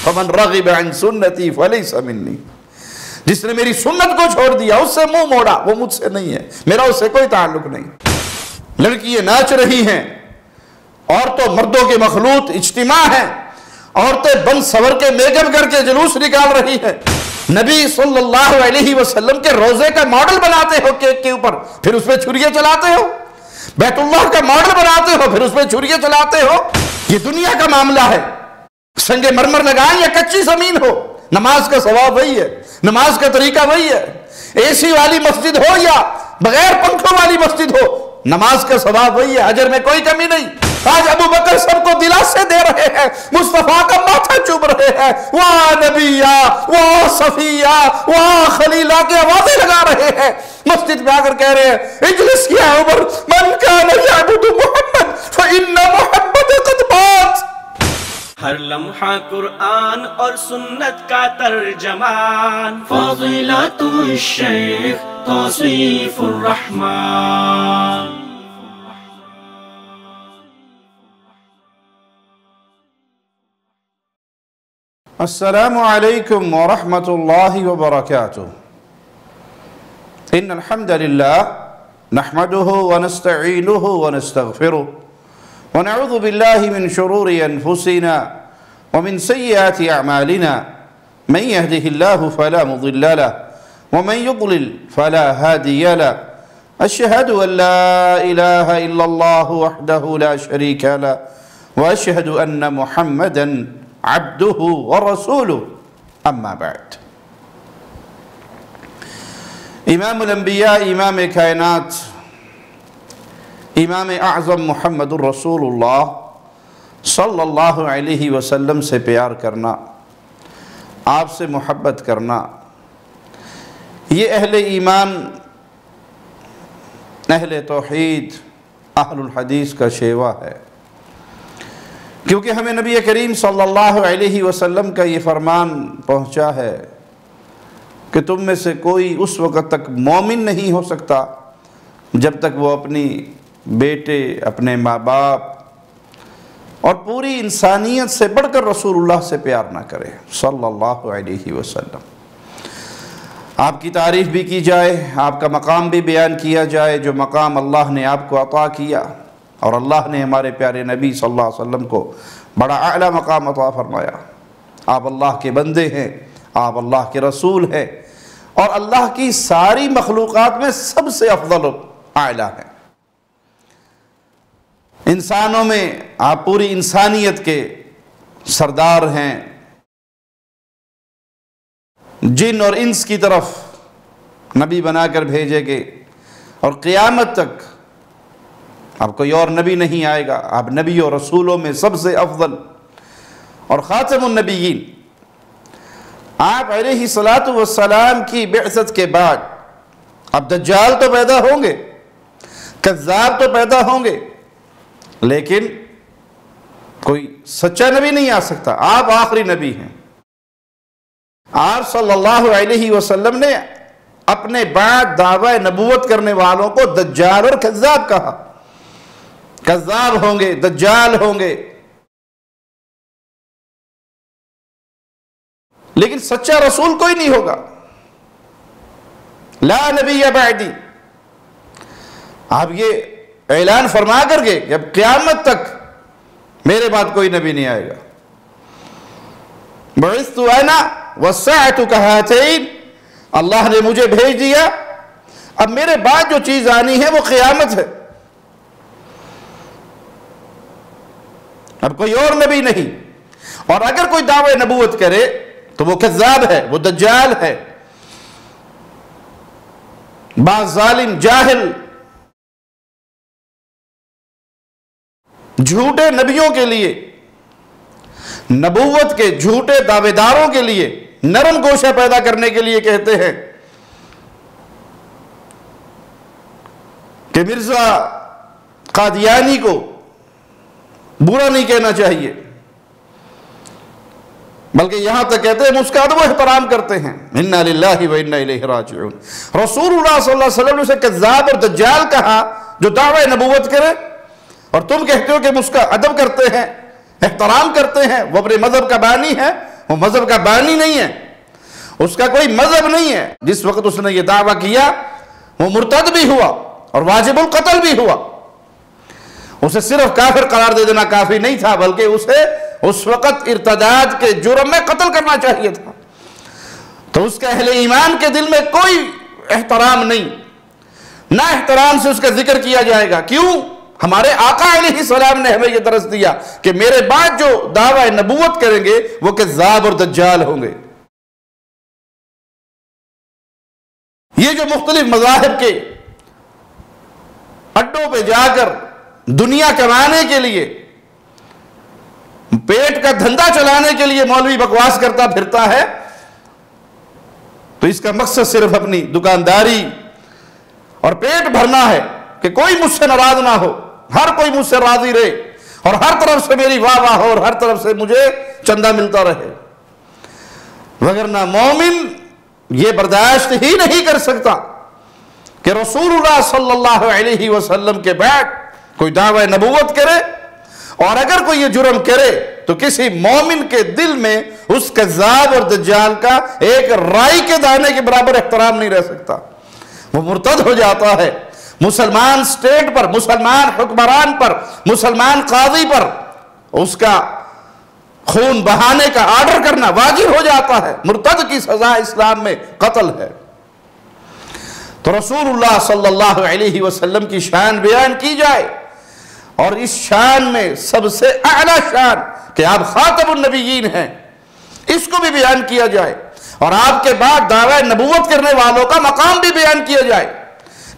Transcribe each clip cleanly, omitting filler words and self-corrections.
فمن رغب عن سنتی فلیس منی، جس نے میری سنت کو چھوڑ دیا، اس سے منہ موڑا، وہ مجھ سے نہیں ہے، میرا اس سے کوئی تعلق نہیں۔ لڑکیاں ناچ رہی ہیں، عورتوں مردوں کے مخلوط اجتماع ہیں، عورتیں بن سور کے میک اپ کر کے جلوس نکال رہی ہیں، نبی صلی اللہ علیہ وسلم کے روزے کا ماڈل بناتے ہو کیک کے اوپر، پھر اس پہ چھریاں چلاتے ہو، بیت اللہ کا ماڈل بناتے ہو، پھر اس پہ چھریاں چلاتے ہو۔ یہ دنیا کا معاملہ ہے، سنگ مرمر لگائیں یا کچی زمین ہو، نماز کا ثواب وہی ہے، نماز کا طریقہ وہی ہے، اے سی والی مسجد ہو یا بغیر پنکھوں والی مسجد ہو، نماز کا ثواب وہی ہے، اجر میں کوئی کمی نہیں۔ آج ابو بکر سب کو دلاسے دے رہے ہیں، مصطفیٰ کا ماتھا چوم رہے ہیں، واہ نبیہ، واہ صفیہ، واہ خلیلہ کے آوازیں لگا رہے ہیں، مسجد میں آ کر کہہ رہے ہیں اجلس یا عمر من کان یعبد محمد فإن محمد قد مات۔ ہر لمحہ قرآن اور سنت کا ترجمان، فضیلت الشیخ توصیف الرحمن۔ السلام علیکم ورحمۃ اللہ وبرکاتہ۔ ان الحمد للہ نحمده ونستعینه ونستغفره ونعوذ باللہ من شرور انفسنا ومن سیئات اعمالنا، من يهده اللہ فلا مضل له ومن يضلل فلا هادی له، اشہد ان لا الہ الا اللہ وحدہ لا شریک له واشہد ان محمدا عبدہ ورسولہ، اما بعد۔ امام الانبیاء، امام کائنات، امام اعظم محمد الرسول اللہ صلی اللہ علیہ وسلم سے پیار کرنا، آپ سے محبت کرنا، یہ اہل ایمان، اہل توحید، اہل الحدیث کا شیوا ہے، کیونکہ ہمیں نبی کریم صلی اللہ علیہ وسلم کا یہ فرمان پہنچا ہے کہ تم میں سے کوئی اس وقت تک مومن نہیں ہو سکتا جب تک وہ اپنی بیٹے، اپنے ماں باپ اور پوری انسانیت سے بڑھ کر رسول اللہ سے پیار نہ کرے صلی اللہ علیہ وسلم۔ آپ کی تعریف بھی کی جائے، آپ کا مقام بھی بیان کیا جائے، جو مقام اللہ نے آپ کو عطا کیا، اور اللہ نے ہمارے پیارے نبی صلی اللہ علیہ وسلم کو بڑا اعلیٰ مقام عطا فرمایا۔ آپ اللہ کے بندے ہیں، آپ اللہ کے رسول ہیں، اور اللہ کی ساری مخلوقات میں سب سے افضل و اعلیٰ ہیں۔ انسانوں میں آپ پوری انسانیت کے سردار ہیں، جن اور انس کی طرف نبی بنا کر بھیجے گئے، اور قیامت تک اب کوئی اور نبی نہیں آئے گا، آپ نبی و رسولوں میں سب سے افضل اور خاتم النبیین۔ آپ علیہ السلام کی بعثت کے بعد اب دجال تو پیدا ہوں گے، کذاب تو پیدا ہوں گے، لیکن کوئی سچا نبی نہیں آ سکتا۔ آپ آخری نبی ہیں۔ آپ صلی اللہ علیہ وسلم نے اپنے بعد دعوی نبوت کرنے والوں کو دجال اور کذاب کہا۔ کذاب ہوں گے، دجال ہوں گے، لیکن سچا رسول کوئی نہیں ہوگا۔ لا نبی بعدی، آپ یہ اعلان فرما کر گئے کہ اب قیامت تک میرے بعد کوئی نبی نہیں آئے گا۔ بعثت انا والساعۃ کہاتین، اللہ نے مجھے بھیج دیا، اب میرے بعد جو چیز آنی ہے وہ قیامت ہے، اب کوئی اور نبی نہیں۔ اور اگر کوئی دعوی نبوت کرے تو وہ کذاب ہے، وہ دجال ہے، بعض ظالم جاہل جھوٹے نبیوں کے لیے، نبوت کے جھوٹے دعوے داروں کے لیے نرم گوشہ پیدا کرنے کے لیے کہتے ہیں کہ مرزا قادیانی کو برا نہیں کہنا چاہیے، بلکہ یہاں تک کہتے ہیں ہم اس کا ادب و احترام کرتے ہیں۔ انا للہ و انا الیہ راجعون۔ رسول اللہ صلی اللہ علیہ وسلم نے اسے کذاب اور دجال کہا جو دعوی نبوت کرے، اور تم کہتے ہو کہ ہم اس کا ادب کرتے ہیں، احترام کرتے ہیں، وہ اپنے مذہب کا بانی ہے، وہ مذہب کا بانی نہیں ہے، اس کا کوئی مذہب نہیں ہے. جس وقت اس نے یہ دعویٰ کیا وہ مرتد بھی ہوا اور واجب القتل بھی ہوا. اسے صرف کافر قرار دے دینا کافی نہیں تھا، بلکہ اسے اس وقت ارتداد کے جرم میں قتل کرنا چاہیے تھا. تو اس کے اہل ایمان کے دل میں کوئی احترام نہیں، نہ احترام سے اس کا ذکر کیا جائے گا. کیوں؟ ہمارے آقا علیہ السلام نے ہمیں یہ درس دیا کہ میرے بعد جو دعویٰ نبوت کریں گے وہ کذاب اور دجال ہوں گے. یہ جو مختلف مذاہب کے اڈوں پہ جا کر دنیا کمانے کے لیے، پیٹ کا دھندا چلانے کے لیے مولوی بکواس کرتا پھرتا ہے، تو اس کا مقصد صرف اپنی دکانداری اور پیٹ بھرنا ہے کہ کوئی مجھ سے ناراض نہ ہو، ہر کوئی مجھ سے راضی رہے اور ہر طرف سے میری واہ واہ ہو اور ہر طرف سے مجھے چندہ ملتا رہے. وگرنہ مومن یہ برداشت ہی نہیں کر سکتا کہ رسول اللہ صلی اللہ علیہ وسلم کے بعد کوئی دعوی نبوت کرے، اور اگر کوئی یہ جرم کرے تو کسی مومن کے دل میں اس کذاب اور دجال کا ایک رائی کے دانے کے برابر احترام نہیں رہ سکتا. وہ مرتد ہو جاتا ہے. مسلمان سٹیٹ پر، مسلمان حکمران پر، مسلمان قاضی پر اس کا خون بہانے کا آرڈر کرنا واجب ہو جاتا ہے. مرتد کی سزا اسلام میں قتل ہے. تو رسول اللہ صلی اللہ علیہ وسلم کی شان بیان کی جائے، اور اس شان میں سب سے اعلیٰ شان کہ آپ خاتم النبیین ہیں، اس کو بھی بیان کیا جائے، اور آپ کے بعد دعوی نبوت کرنے والوں کا مقام بھی بیان کیا جائے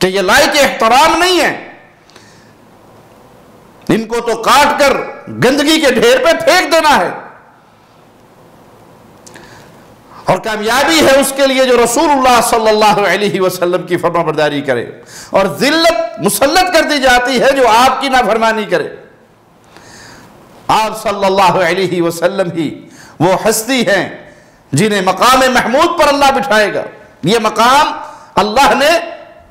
کہ یہ لائق احترام نہیں ہے. ان کو تو کاٹ کر گندگی کے ڈھیر پہ پھینک دینا ہے. اور کامیابی ہے اس کے لیے جو رسول اللہ صلی اللہ علیہ وسلم کی فرما برداری کرے، اور ذلت مسلط کر دی جاتی ہے جو آپ کی نافرمانی کرے. آپ صلی اللہ علیہ وسلم ہی وہ ہستی ہیں جنہیں مقام محمود پر اللہ بٹھائے گا. یہ مقام اللہ نے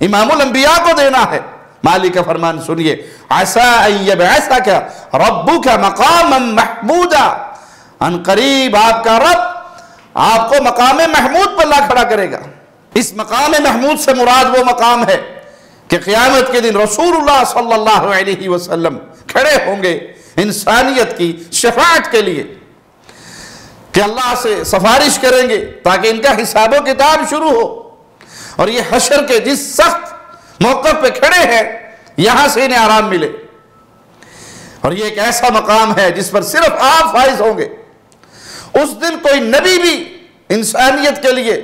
امام الانبیاء کو دینا ہے. مالک کا فرمان سنیے، عَسَىٰ أَن يَبْعَثَكَ رَبُّكَ مَقَامًا مَحْمُودًا. ان قریب آپ کا رب آپ کو مقام محمود پر اللہ کھڑا کرے گا. اس مقام محمود سے مراد وہ مقام ہے کہ قیامت کے دن رسول اللہ صلی اللہ علیہ وسلم کھڑے ہوں گے انسانیت کی شفاعت کے لیے، کہ اللہ سے سفارش کریں گے تاکہ ان کا حساب و کتاب شروع ہو. اور یہ حشر کے جس سخت موقف پہ کھڑے ہیں یہاں سے انہیں آرام ملے. اور یہ ایک ایسا مقام ہے جس پر صرف آپ فائز ہوں گے. اس دن کوئی نبی بھی انسانیت کے لیے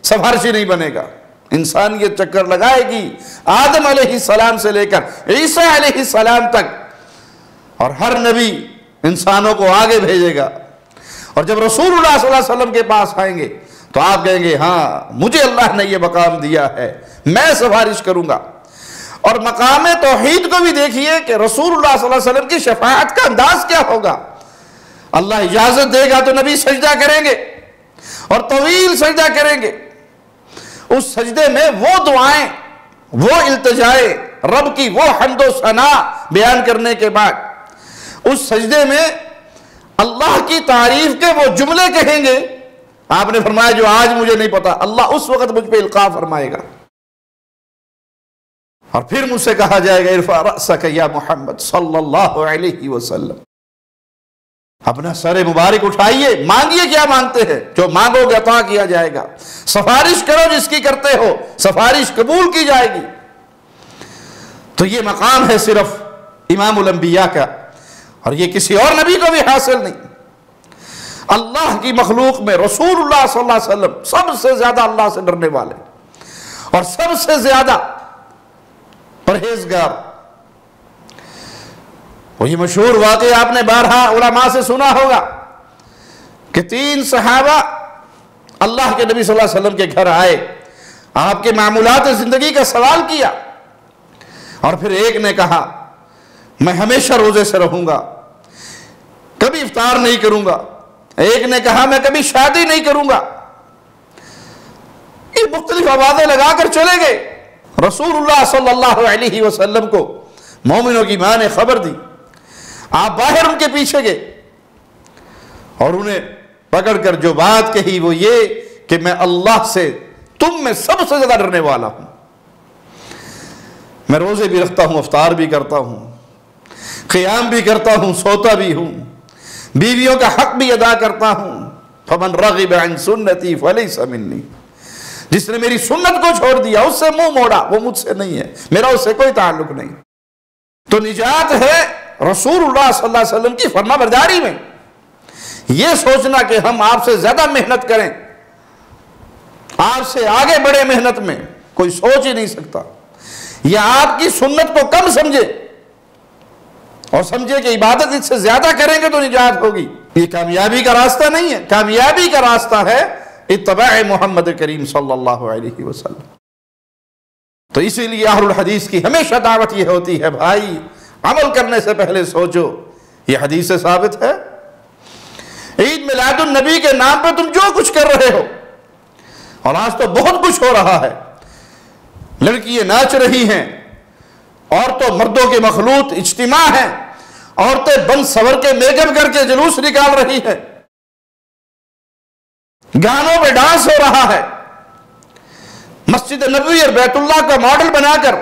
سفارشی نہیں بنے گا. انسانیت چکر لگائے گی آدم علیہ السلام سے لے کر عیسیٰ علیہ السلام تک، اور ہر نبی انسانوں کو آگے بھیجے گا. اور جب رسول اللہ صلی اللہ علیہ وسلم کے پاس آئیں گے تو آپ کہیں گے ہاں مجھے اللہ نے یہ مقام دیا ہے، میں سفارش کروں گا. اور مقام توحید کو بھی دیکھیے کہ رسول اللہ صلی اللہ علیہ وسلم کی شفاعت کا انداز کیا ہوگا. اللہ اجازت دے گا تو نبی سجدہ کریں گے اور طویل سجدہ کریں گے. اس سجدے میں وہ دعائیں، وہ التجائے رب کی، وہ حمد و ثنا بیان کرنے کے بعد اس سجدے میں اللہ کی تعریف کے وہ جملے کہیں گے. آپ نے فرمایا جو آج مجھے نہیں پتا، اللہ اس وقت مجھ پہ القاء فرمائے گا. اور پھر مجھ سے کہا جائے گا ارفع رأسک یا محمد صلی اللہ علیہ وسلم، اپنا سر مبارک اٹھائیے، مانگیے کیا مانگتے ہیں، جو مانگو گے عطا کیا جائے گا. سفارش کرو جس کی کرتے ہو، سفارش قبول کی جائے گی. تو یہ مقام ہے صرف امام الانبیاء کا، اور یہ کسی اور نبی کو بھی حاصل نہیں. اللہ کی مخلوق میں رسول اللہ صلی اللہ علیہ وسلم سب سے زیادہ اللہ سے ڈرنے والے اور سب سے زیادہ پرہیزگار. وہی مشہور واقعہ آپ نے بارہا علماء سے سنا ہوگا کہ 3 صحابہ اللہ کے نبی صلی اللہ علیہ وسلم کے گھر آئے، آپ کے معمولات زندگی کا سوال کیا، اور پھر ایک نے کہا میں ہمیشہ روزے سے رہوں گا، کبھی افطار نہیں کروں گا. ایک نے کہا میں کبھی شادی نہیں کروں گا. یہ مختلف آوازیں لگا کر چلے گئے. رسول اللہ صلی اللہ علیہ وسلم کو مومنوں کی ماں نے خبر دی. آپ باہر ان کے پیچھے گئے اور انہیں پکڑ کر جو بات کہی وہ یہ کہ میں اللہ سے تم میں سب سے زیادہ ڈرنے والا ہوں، میں روزے بھی رکھتا ہوں، افطار بھی کرتا ہوں، قیام بھی کرتا ہوں، سوتا بھی ہوں، بیویوں کا حق بھی ادا کرتا ہوں۔ فمن رغب عن سنتی فلیس منی، جس نے میری سنت کو چھوڑ دیا، اس سے منہ موڑا، وہ مجھ سے نہیں ہے، میرا اس سے کوئی تعلق نہیں۔ تو نجات ہے رسول اللہ صلی اللہ علیہ وسلم کی فرما برداری میں۔ یہ سوچنا کہ ہم آپ سے زیادہ محنت کریں، آپ سے آگے بڑھے محنت میں، کوئی سوچ ہی نہیں سکتا، یا آپ کی سنت کو کم سمجھے اور سمجھے کہ عبادت اس سے زیادہ کریں گے تو نجات ہوگی، یہ کامیابی کا راستہ نہیں ہے۔ کامیابی کا راستہ ہے اتباع محمد کریم صلی اللہ علیہ وسلم۔ تو اسی لیے اہل الحدیث کی ہمیشہ دعوت یہ ہوتی ہے، بھائی عمل کرنے سے پہلے سوچو۔ یہ حدیث سے ثابت ہے، عید میلاد النبی کے نام پہ تم جو کچھ کر رہے ہو، اور آج تو بہت کچھ ہو رہا ہے، لڑکیاں ناچ رہی ہیں، عورتوں مردوں کے مخلوط اجتماع ہیں، عورتیں بن سور کے میک اپ کر کے جلوس نکال رہی ہیں، گانوں پہ ڈانس ہو رہا ہے، مسجد نبوی اور بیت اللہ کا ماڈل بنا کر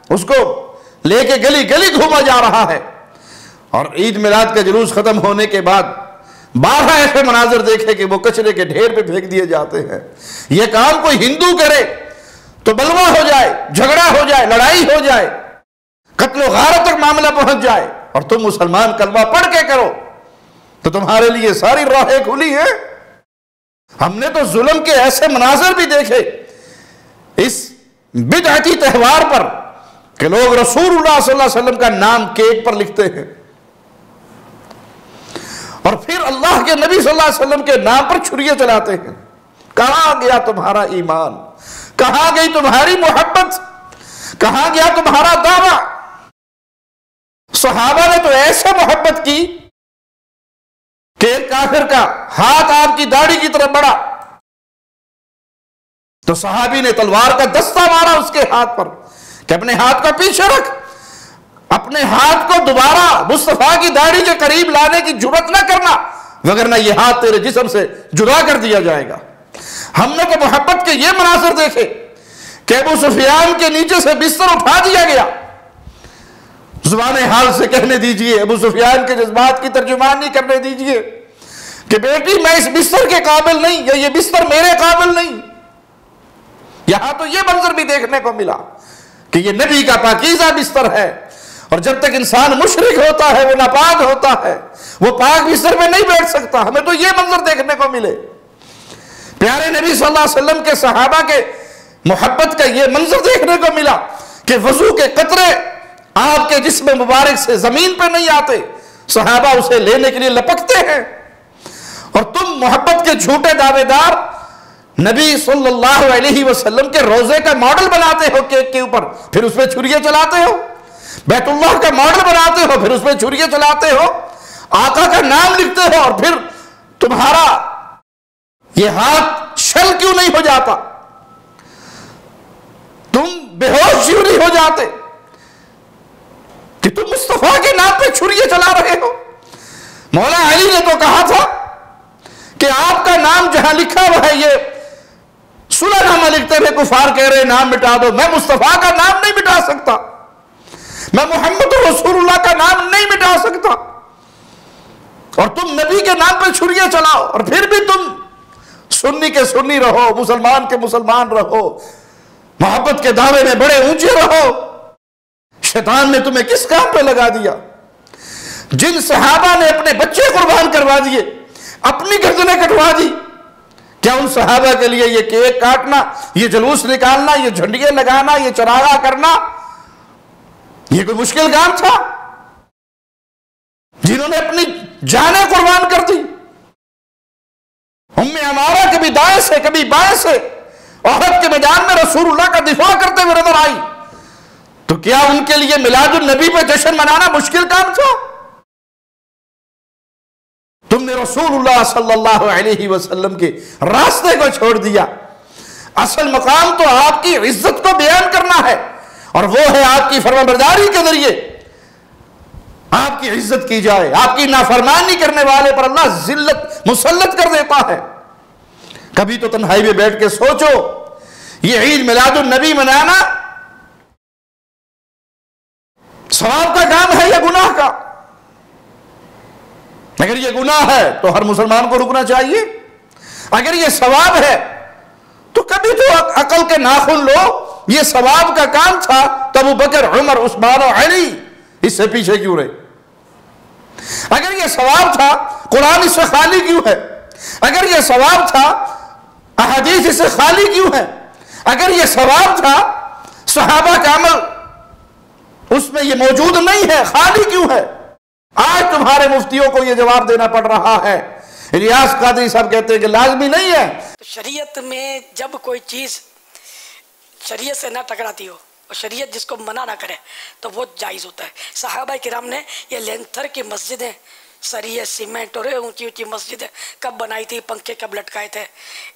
اس کو لے کے گلی گلی گھوما جا رہا ہے، اور عید میلاد کا جلوس ختم ہونے کے بعد 12 ایسے مناظر دیکھے کہ وہ کچرے کے ڈھیر پہ پھینک دیے جاتے ہیں۔ یہ کام کوئی ہندو کرے تو بلوا ہو جائے، جھگڑا ہو جائے، لڑائی ہو جائے، قتل و غارت تک معاملہ پہنچ جائے، اور تم مسلمان کلمہ پڑھ کے کرو تو تمہارے لیے ساری راہیں کھلی ہیں۔ ہم نے تو ظلم کے ایسے مناظر بھی دیکھے اس بدعتی تہوار پر کہ لوگ رسول اللہ صلی اللہ علیہ وسلم کا نام کیک پر لکھتے ہیں، اور پھر اللہ کے نبی صلی اللہ علیہ وسلم کے نام پر چھریاں چلاتے ہیں۔ کہاں گیا تمہارا ایمان؟ کہاں گئی تمہاری محبت؟ کہاں گیا تمہارا دعویٰ؟ صحابہ نے تو ایسے محبت کی کہ ایک کافر کا ہاتھ آپ کی داڑھی کی طرف بڑھا تو صحابی نے تلوار کا دستہ مارا اس کے ہاتھ پر کہ اپنے ہاتھ کو پیچھے رکھ، اپنے ہاتھ کو دوبارہ مصطفیٰ کی داڑھی کے قریب لانے کی جرات نہ کرنا، وگرنہ یہ ہاتھ تیرے جسم سے جدا کر دیا جائے گا۔ ہم نے تو محبت کے یہ مناظر دیکھے کہ ابو سفیان کے نیچے سے بستر اٹھا دیا گیا۔ زبان حال سے کہنے دیجئے، ابو سفیان کے جذبات کی ترجمانی کرنے دیجئے کہ بیٹی میں اس بستر کے قابل نہیں، یا یہ بستر میرے قابل نہیں۔ یہاں تو یہ منظر بھی دیکھنے کو ملا کہ یہ نبی کا پاکیزہ بستر ہے، اور جب تک انسان مشرک ہوتا ہے، وہ ناپاک ہوتا ہے، وہ پاک بستر میں نہیں بیٹھ سکتا۔ ہمیں تو یہ منظر دیکھنے کو ملے۔ پیارے نبی صلی اللہ علیہ وسلم کے صحابہ کے محبت کا یہ منظر دیکھنے کو ملا کہ وضو کے قطرے آپ کے جسم مبارک سے زمین پہ نہیں آتے، صحابہ اسے لینے کے لیے لپکتے ہیں، اور تم محبت کے جھوٹے دعوے دار نبی صلی اللہ علیہ وسلم کے روزے کا ماڈل بناتے ہو کیک کے اوپر، پھر اس پہ چھریاں چلاتے ہو، بیت اللہ کا ماڈل بناتے ہو، پھر اس پہ چھریاں چلاتے ہو، آقا کا نام لکھتے ہو، اور پھر تمہارا یہ ہاتھ شل کیوں نہیں ہو جاتا؟ تم بے ہوش کیوں نہیں ہو جاتے کہ تم مصطفیٰ کے نام پہ چھریاں چلا رہے ہو؟ مولا علی نے تو کہا تھا کہ آپ کا نام جہاں لکھا ہوا ہے، یہ صلح نامہ لکھتے ہوئے کفار کہہ رہے نام مٹا دو، میں مصطفیٰ کا نام نہیں مٹا سکتا، میں محمد رسول اللہ کا نام نہیں مٹا سکتا، اور تم نبی کے نام پہ چھریاں چلاؤ، اور پھر بھی تم سنی کے سنی رہو، مسلمان کے مسلمان رہو، محبت کے دعوے میں بڑے اونچے رہو۔ شیطان نے تمہیں کس کام پہ لگا دیا؟ جن صحابہ نے اپنے بچے قربان کروا دیے، اپنی گردنیں کٹوا دی، کیا ان صحابہ کے لیے یہ کیک کاٹنا، یہ جلوس نکالنا، یہ جھنڈیاں لگانا، یہ چراغاں کرنا یہ کوئی مشکل کام تھا؟ جنہوں نے اپنی جانیں قربان کر دی، ام عمارہ کبھی دائیں سے کبھی بائیں سے احد کے میدان میں رسول اللہ کا دفاع کرتے ہوئے نظر آئی، تو کیا ان کے لیے میلاد النبی پہ جشن منانا مشکل کام تھا؟ تم نے رسول اللہ صلی اللہ علیہ وسلم کے راستے کو چھوڑ دیا۔ اصل مقام تو آپ کی عزت کو بیان کرنا ہے، اور وہ ہے آپ کی فرمانبرداری کے ذریعے آپ کی عزت کی جائے، آپ کی نافرمانی کرنے والے پر اللہ ذلت مسلط کر دیتا ہے۔ کبھی تو تنہائی میں بیٹھ کے سوچو، یہ عید میلاد النبی منانا ثواب کا کام ہے یا گناہ کا؟ اگر یہ گناہ ہے تو ہر مسلمان کو رکنا چاہیے، اگر یہ ثواب ہے تو کبھی تو عقل کے ناخن لو، یہ ثواب کا کام تھا تو ابو بکر، عمر، عثمان و علی اس سے پیچھے کیوں رہے؟ اگر یہ ثواب تھا قرآن اس سے خالی کیوں ہے؟ اگر یہ ثواب تھا احادیث اس سے خالی کیوں ہے؟ اگر یہ ثواب تھا صحابہ کا عمل اس میں یہ موجود نہیں ہے، خالی کیوں ہے؟ آج تمہارے مفتیوں کو یہ جواب دینا پڑ رہا ہے۔ الیاس قادری صاحب کہتے ہیں کہ لازمی نہیں ہے۔ شریعت میں جب کوئی چیز شریعت سے نہ ٹکراتی ہو اور شریعت جس کو منع نہ کرے تو وہ جائز ہوتا ہے۔ صحابہ کرام نے یہ لینتھر کی مسجدیں، سریے، سیمنٹ اور اونچی اونچی مسجدیں کب بنائی تھی، پنکھے کب لٹکائے تھے،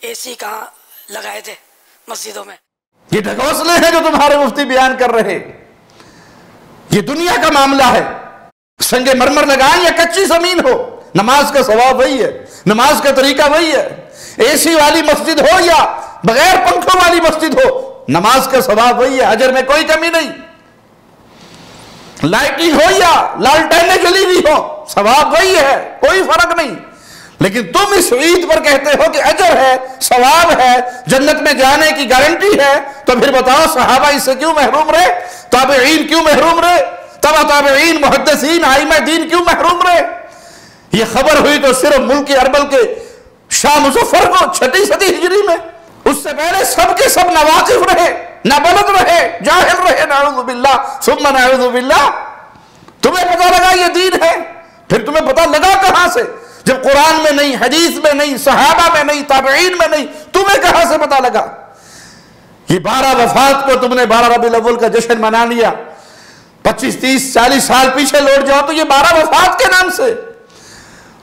اے سی کہاں لگائے تھے مسجدوں میں۔ یہ ڈھکوسلے ہیں جو تمہارے مفتی بیان کر رہے، یہ دنیا کا معاملہ ہے۔ سنگ مرمر لگائیں یا کچی زمین ہو، نماز کا ثواب وہی ہے، نماز کا طریقہ وہی ہے۔ اے سی والی مسجد ہو یا بغیر پنکھوں والی مسجد ہو، نماز کا ثواب وہی ہے، اجر میں کوئی کمی نہیں۔ لائٹنگ ہو یا لالٹینیں جلی ہوئی ہو، ثواب وہی ہے، کوئی فرق نہیں۔ لیکن تم اس عید پر کہتے ہو کہ اجر ہے، ثواب ہے، جنت میں جانے کی گارنٹی ہے، تو پھر بتاؤ صحابہ اس سے کیوں محروم رہے؟ تابعین کیوں محروم رہے؟ تبع تابعین، محدثین، ائمہ دین کیوں محروم رہے؟ یہ خبر ہوئی تو صرف ملک اربل کے شاہ مظفر کو 6 صدی ہجری میں، اس سے پہلے سب کے سب ناواقف رہے، نابلد رہے، جاہل رہے، نعوذ باللہ ثم نعوذ باللہ۔ تمہیں پتہ لگا یہ دین ہے، پھر تمہیں پتہ لگا کہاں سے؟ جب قرآن میں نہیں، حدیث میں نہیں، صحابہ میں نہیں، تابعین میں نہیں، تمہیں کہاں سے پتہ لگا؟ یہ 12 وفات کو تم نے 12 ربیع الاول کا جشن منا لیا، 25، 30، 40 سال پیچھے لوٹ جاؤ تو یہ 12 وفات کے نام سے۔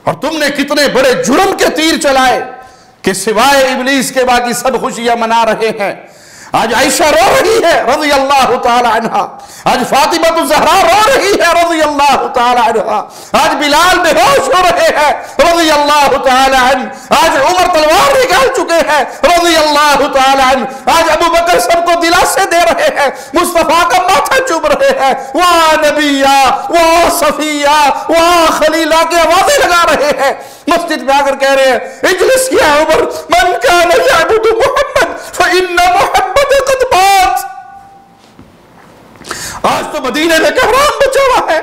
اور تم نے کتنے بڑے جرم کے تیر چلائے کہ سوائے ابلیس کے باقی سب خوشیاں منا رہے ہیں۔ آج عائشہ رو رہی ہے رضی اللہ تعالی عنہ، آج فاطمہ الزہرا رو رہی ہے رضی اللہ تعالی عنہ، آج بلال بے ہوش ہو رہے ہیں رضی اللہ تعالی عنہ، آج عمر تلوار نکال چکے ہیں رضی اللہ تعالی عنہ، آج ابو بکر سب کو دلاسے دے رہے ہیں، مصطفیٰ کا ماتھا چوم رہے ہیں، واہ نبیہ، واہ صفیہ، واہ خلیلہ کی آوازیں لگا رہے ہیں، مسجد میں آ کر کہہ رہے ہیں اجلس یا عمر من کان یعبد محمد فإن محمد قد مات۔ آج تو مدینے میں کہرام بچا ہوا ہے۔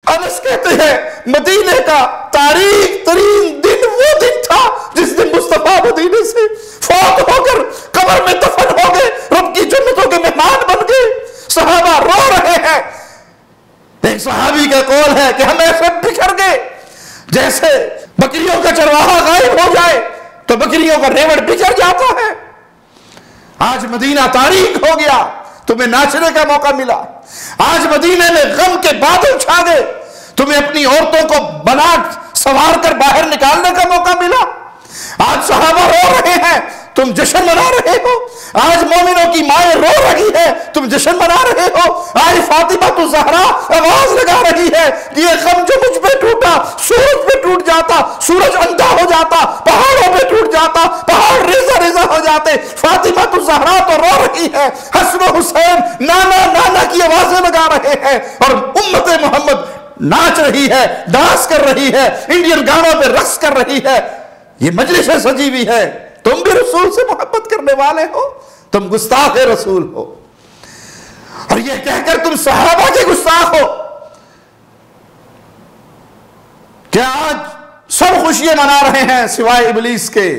انس کہتے ہیں مدینے کا تاریخ ترین دن وہ دن تھا جس دن مصطفیٰ مدینے سے فوت ہو کر قبر میں دفن ہو گئے، رب کی جنتوں کے مہمان بن گئے۔ صحابہ رو رہے ہیں۔ ایک صحابی کا قول ہے کہ ہم ایسے بکھر گئے جیسے بکریوں کا چرواہا غائب ہو جائے تو بکریوں کا ریوڑ بکھر جاتا ہے۔ آج مدینہ تاریخ ہو گیا، تمہیں ناچنے کا موقع ملا۔ آج مدینے میں غم کے بادل چھا گئے، تمہیں اپنی عورتوں کو بنا سوار کر باہر نکالنے کا موقع ملا۔ آج صحابہ رو رہے ہیں، تم جشن منا رہے ہو۔ آج مومنوں کی مائیں رو رہی ہے، تم جشن منا رہے ہو۔ آج فاطمہ الزہرا آواز لگا رہی ہے کہ یہ غم جو مجھ پہ ٹوٹا سورج پہ ٹوٹ جاتا، سورج اندھا ہو جاتا، پہاڑوں پہ ٹوٹ جاتا، پہاڑ ریزہ ریزہ ہو جاتے۔ فاطمہ الزہرا تو رو رہی ہے، حسن و حسین نانا نانا کی آوازیں لگا رہے ہیں، اور امت محمد ناچ رہی ہے، ڈانس کر رہی ہے، انڈین گانوں پہ رقص کر رہی ہے۔ یہ مجلس سجی ہوئی ہے، تم بھی رسول سے محبت کرنے والے ہو، تم گستاخ رسول ہو، اور یہ کہہ کر تم صحابہ کے گستاخ ہو۔ کیا آج سب خوشیاں منا رہے ہیں سوائے ابلیس کے؟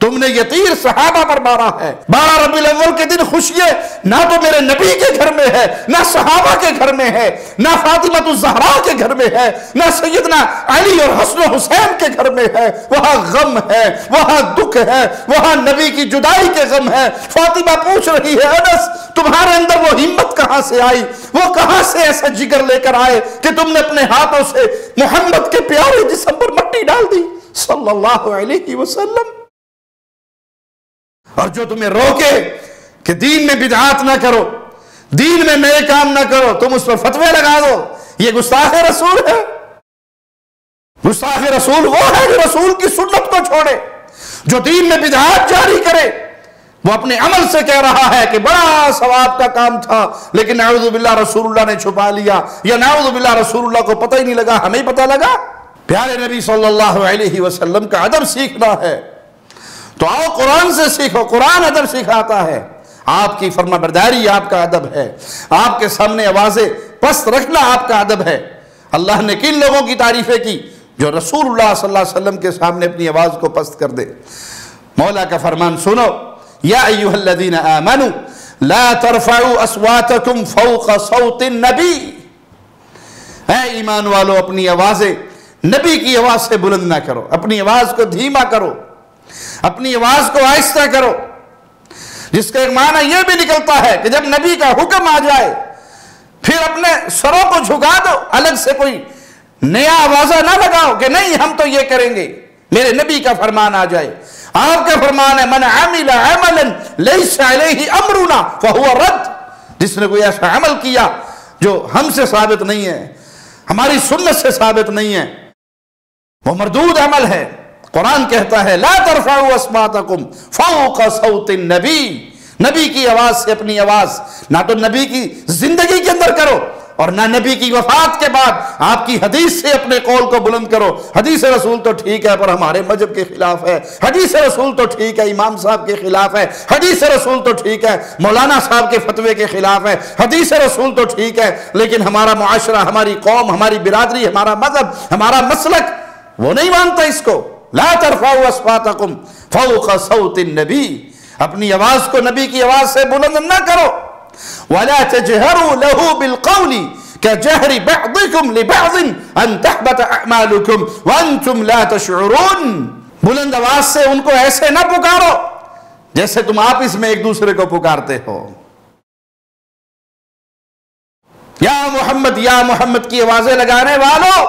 تم نے یہ تیر صحابہ پر مارا ہے۔ 12 ربیع الاول کے دن خوشیاں نہ تو میرے نبی کے گھر میں ہے، نہ صحابہ کے گھر میں ہے، نہ فاطمہ الزہرا کے گھر میں ہے، نہ سیدنا علی اور حسن و حسین کے گھر میں ہے۔ وہاں غم ہے، وہاں دکھ ہے، وہاں نبی کی جدائی کے غم ہے۔ فاطمہ پوچھ رہی ہے انس تمہارے اندر وہ ہمت کہاں سے آئی، وہ کہاں سے ایسا جگر لے کر آئے کہ تم نے اپنے ہاتھوں سے محمد کے پیارے جسم پر مٹی ڈال دی صلی اللہ علیہ وسلم۔ اور جو تمہیں روکے کہ دین میں بدعات نہ کرو، دین میں نئے کام نہ کرو، تم اس پر فتوے لگا دو یہ گستاخ رسول ہے؟ گستاخ رسول وہ ہے جو رسول کی سنت کو چھوڑے، جو دین میں بدعات جاری کرے۔ وہ اپنے عمل سے کہہ رہا ہے کہ بڑا ثواب کا کام تھا، لیکن نعوذ باللہ رسول اللہ نے چھپا لیا، یا نعوذ باللہ رسول اللہ کو پتہ ہی نہیں لگا، ہمیں پتہ لگا۔ پیارے نبی صلی اللہ علیہ وسلم کا ادب سیکھنا ہے تو آؤ قرآن سے سیکھو، قرآن ادب سکھاتا ہے۔ آپ کی فرما برداری آپ کا ادب ہے، آپ کے سامنے آوازیں پست رکھنا آپ کا ادب ہے۔ اللہ نے کن لوگوں کی تعریفیں کی؟ جو رسول اللہ صلی اللہ علیہ وسلم کے سامنے اپنی آواز کو پست کر دے۔ مولا کا فرمان سنو، یا ایھا الذین آمنوا لا ترفعوا اصواتکم فوق صوت النبی، اے ایمان والو اپنی آوازیں نبی کی آواز سے بلند نہ کرو، اپنی آواز کو دھیما کرو، اپنی آواز کو آہستہ کرو، جس کا ایک معنی یہ بھی نکلتا ہے کہ جب نبی کا حکم آ جائے پھر اپنے سروں کو جھکا دو، الگ سے کوئی نیا آوازہ نہ لگاؤ کہ نہیں ہم تو یہ کریں گے، میرے نبی کا فرمان آ جائے۔ آپ کا فرمان ہے من عمل عملا لیس علیہ امرنا فہو رد، جس نے کوئی ایسا عمل کیا جو ہم سے ثابت نہیں ہے، ہماری سنت سے ثابت نہیں ہے، وہ مردود عمل ہے۔ قرآن کہتا ہے لا ترفعوا اصواتکم فوق صوت النبی، نبی کی آواز سے اپنی آواز نہ تو نبی کی زندگی کے اندر کرو اور نہ نبی کی وفات کے بعد آپ کی حدیث سے اپنے قول کو بلند کرو۔ حدیث رسول تو ٹھیک ہے پر ہمارے مذہب کے خلاف ہے، حدیث رسول تو ٹھیک ہے امام صاحب کے خلاف ہے، حدیث رسول تو ٹھیک ہے مولانا صاحب کے فتوے کے خلاف ہے، حدیث رسول تو ٹھیک ہے لیکن ہمارا معاشرہ، ہماری قوم، ہماری برادری، ہمارا مذہب، ہمارا مسلک وہ نہیں مانتا اس کو۔ لا ترفعوا اصواتکم فوق صوت النبی، اپنی آواز کو نبی کی آواز سے بلند نہ کرو۔ وَلَا تَجْهَرُوا لَهُ بِالْقَوْلِ كَجَهْرِ بَعْضِكُمْ لِبَعْضٍ أَن تَحْبَطَ أَعْمَالُكُمْ وَأَنْتُمْ لَا تَشْعُرُونَ، بلند آواز سے ان کو ایسے نہ پکارو جیسے تم آپس میں ایک دوسرے کو پکارتے ہو۔ یا محمد کی آوازیں لگانے والوں،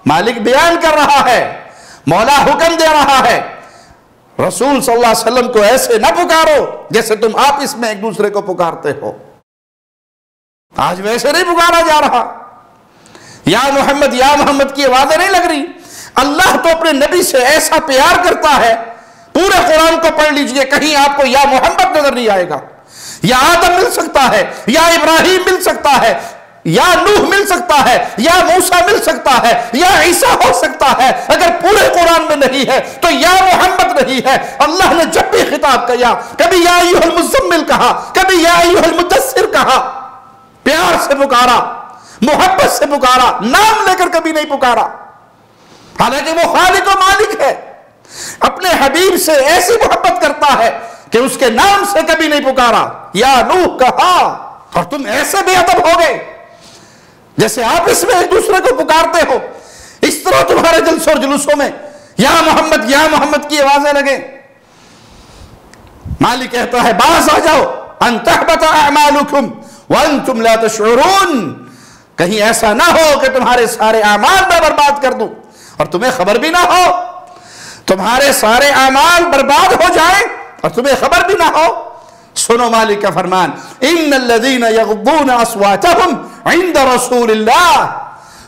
مالک بیان کر رہا ہے، مولا حکم دے رہا ہے، رسول صلی اللہ علیہ وسلم کو ایسے نہ پکارو جیسے تم آپس میں ایک دوسرے کو پکارتے ہو۔ آج ویسے نہیں پکارا جا رہا۔ یا محمد کی آوازیں نہیں لگ رہی۔ اللہ تو اپنے نبی سے ایسا پیار کرتا ہے، پورے قرآن کو پڑھ لیجئے، کہیں آپ کو یا محمد نظر نہیں آئے گا۔ یا آدم مل سکتا ہے، یا ابراہیم مل سکتا ہے، یا نوح مل سکتا ہے، یا موسیٰ مل سکتا ہے، یا عیسیٰ ہو سکتا ہے، اگر پورے قرآن میں نہیں ہے تو یا محمد نہیں ہے۔ اللہ نے جب بھی خطاب کیا، کبھی یا ایھا المزمل کہا، کبھی یا ایھا المدثر کہا، پیار سے پکارا، محبت سے پکارا، نام لے کر کبھی نہیں پکارا، حالانکہ وہ خالق و مالک ہے، اپنے حبیب سے ایسی محبت کرتا ہے کہ اس کے نام سے کبھی نہیں پکارا۔ یا نوح کہا اور تم ایسے بے ادب ہو گئے جیسے آپ اس میں ایک دوسرے کو پکارتے ہو۔ اس طرح تمہارے جلسوں اور جلوسوں میں یا محمد کی آوازیں لگیں۔ مالک کہتا ہے باز آ جاؤ، ان تحبط اعمالکم وانتم لا تشعرون، کہیں ایسا نہ ہو کہ تمہارے سارے اعمال میں برباد کر دوں اور تمہیں خبر بھی نہ ہو، تمہارے سارے اعمال برباد ہو جائیں اور تمہیں خبر بھی نہ ہو۔ سنو مالک کا فرمان، ان الذین یغضون اصواتهم عند رسول اللہ،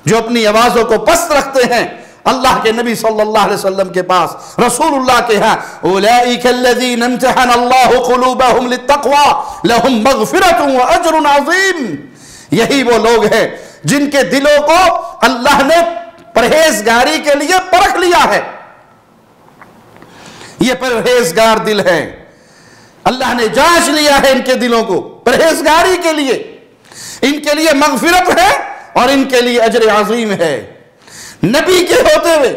جو اپنی آوازوں کو پست رکھتے ہیں اللہ کے نبی صلی اللہ علیہ وسلم کے پاس، رسول اللہ کے ہاں، اولئک الذین امتحن اللہ قلوبهم للتقوی لهم مغفرۃ واجر عظیم، یہی وہ لوگ ہیں جن کے دلوں کو اللہ نے پرہیزگاری کے لیے پرکھ لیا ہے۔ یہ پرہیزگار دل ہے، اللہ نے جانچ لیا ہے ان کے دلوں کو پرہیزگاری کے لیے، ان کے لیے مغفرت ہے اور ان کے لیے اجر عظیم ہے۔ نبی کے ہوتے ہوئے،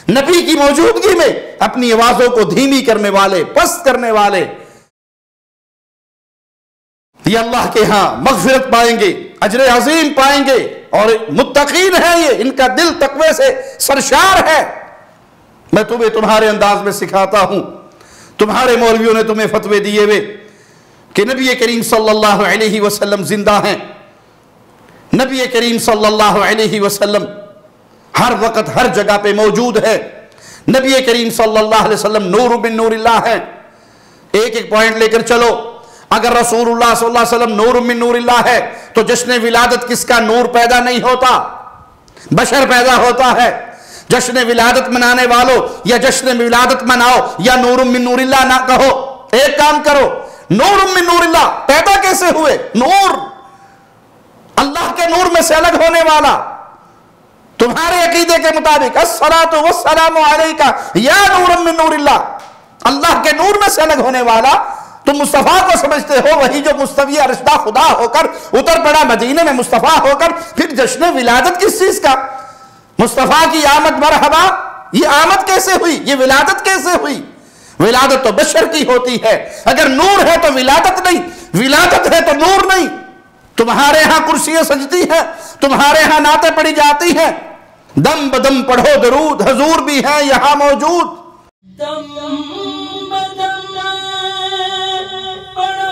نبی کی موجودگی میں اپنی آوازوں کو دھیمی کرنے والے، پست کرنے والے، یہ اللہ کے ہاں مغفرت پائیں گے، اجر عظیم پائیں گے، اور متقین ہیں، یہ ان کا دل تقوی سے سرشار ہے۔ میں تمہیں تمہارے انداز میں سکھاتا ہوں، تمہارے مولویوں نے تمہیں فتوے دیے ہوئے کہ نبی کریم صلی اللہ علیہ وسلم زندہ ہیں، نبی کریم صلی اللہ علیہ وسلم ہر وقت ہر جگہ پہ موجود ہے، نبی کریم صلی اللہ علیہ وسلم نور من نور اللہ ہیں۔ ایک ایک پوائنٹ لے کر چلو، اگر رسول اللہ صلی اللہ علیہ وسلم نور من نور اللہ ہے تو جشن ولادت کس کا نور پیدا نہیں ہوتا، بشر پیدا ہوتا ہے۔ جشن ولادت منانے والوں یا جشن ولادت مناؤ یا نور من نور اللہ نہ کہو، ایک کام کرو، نور من نور اللہ پیدا کیسے ہوئے؟ نور اللہ کے نور میں سے الگ ہونے والا، تمہارے عقیدے کے مطابق الصلاۃ والسلام علیک یا نور من نور اللہ، اللہ کے نور میں سے الگ ہونے والا تم مصطفیٰ کو سمجھتے ہو، وہی جو مستوی رشتہ خدا ہو کر اتر پڑا مدینے میں مصطفیٰ ہو کر، پھر جشن ولادت کس چیز کا؟ مصطفیٰ کی آمد مرحبا، یہ آمد کیسے ہوئی؟ یہ ولادت کیسے ہوئی؟ ولادت تو بشر کی ہوتی ہے، اگر نور ہے تو ولادت نہیں، ولادت ہے تو نور نہیں۔ تمہارے ہاں کرسیاں سجتی ہیں، تمہارے ہاں نعتیں پڑھی جاتی ہیں، دم بدم پڑھو درود، حضور بھی ہیں یہاں موجود۔ دم بدم پڑھو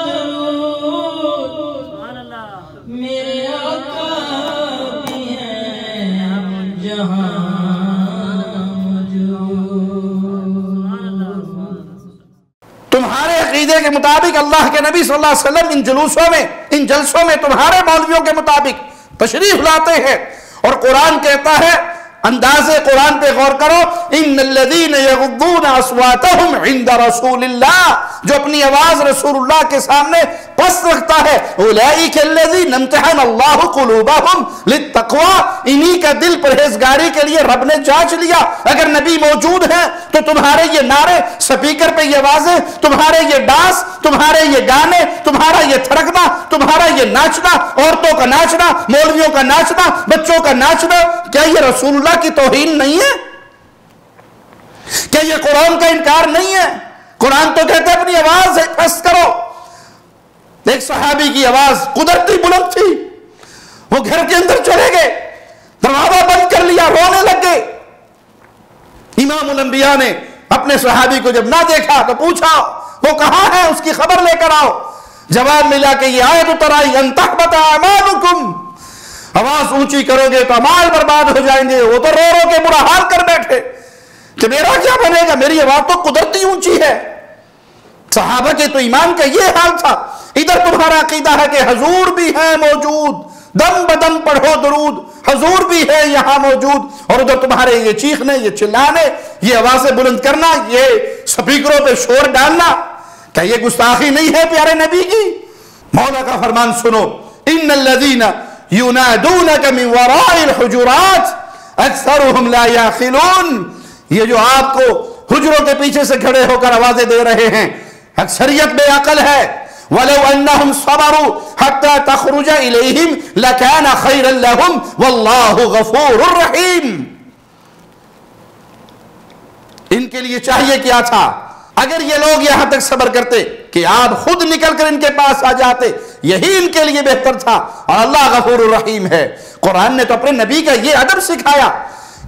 درود، میرے آقا بھی ہیں جہاں تمہارے عقیدے کے مطابق اللہ کے نبی صلی اللہ علیہ وسلم ان جلوسوں میں، ان جلسوں میں تمہارے مولویوں کے مطابق تشریف لاتے ہیں، اور قرآن کہتا ہے، انداز قرآن پہ غور کرو، ان الذین یغضون اصواتهم عند رسول اللہ، جو اپنی آواز رسول اللہ کے سامنے پست رکھتا ہے، اولئک الذین امتحن اللہ قلوبہم للتقوی، انہی کا دل پرہیزگاری کے لیے رب نے جانچ لیا۔ اگر نبی موجود ہیں تو تمہارے یہ نعرے، سپیکر پہ یہ آوازیں، تمہارے یہ ڈانس، تمہارے یہ گانے، تمہارا یہ تھڑکنا، تمہارا یہ ناچنا، عورتوں کا ناچنا، مولویوں کا ناچنا، بچوں کا ناچنا، کیا یہ رسول اللہ کی توہین نہیں ہے؟ کیا یہ قرآن کا انکار نہیں ہے؟ قرآن تو کہتے اپنی آواز پست کرو۔ ایک صحابی کی آواز قدرتی بلند تھی، وہ گھر کے اندر چلے گئے، دروازہ بند کر لیا، رونے لگ گئے۔ امام الانبیاء نے اپنے صحابی کو جب نہ دیکھا تو پوچھا وہ کہاں ہے، اس کی خبر لے کر آؤ۔ جواب ملا کہ یہ آیت اتر آئی، ان تحبط اعمالکم، آواز اونچی کرو گے تو اعمال برباد ہو جائیں گے۔ وہ تو رو رو کے برا حال کر بیٹھے کہ میرا کیا بنے گا، میری آواز تو قدرتی اونچی ہے۔ صحابہ کے تو ایمان کا یہ حال تھا۔ ادھر تمہارا عقیدہ ہے کہ حضور بھی ہیں موجود، دم بدم پڑھو درود، حضور بھی ہے یہاں موجود، اور ادھر تمہارے یہ چیخنے، یہ چلانے، یہ آوازیں بلند کرنا، یہ سپیکروں پہ شور ڈالنا، کیا یہ گستاخی نہیں ہے پیارے نبی کی؟ مولا کا فرمان سنو، ان الذین ینادونک من وراء الحجرات اکثرهم لا یعقلون، یہ جو آپ کو حجروں کے پیچھے سے کھڑے ہو کر آوازیں دے رہے ہیں، اکثریت بے عقل ہے۔ وَلَوْ أَنَّهُمْ صَبَرُوا حَتَّى تَخْرُجَ إِلَيْهِمْ لَكَانَ خَيْرًا لَهُمْ وَاللَّهُ غَفُورٌ رَحِيمٌ۔ ان کے لیے چاہیے کیا تھا؟ اگر یہ لوگ یہاں تک صبر کرتے کہ آپ خود نکل کر ان کے پاس آ جاتے، یہی ان کے لیے بہتر تھا، اور اللہ غفور الرحیم ہے۔ قرآن نے تو اپنے نبی کا یہ ادب سکھایا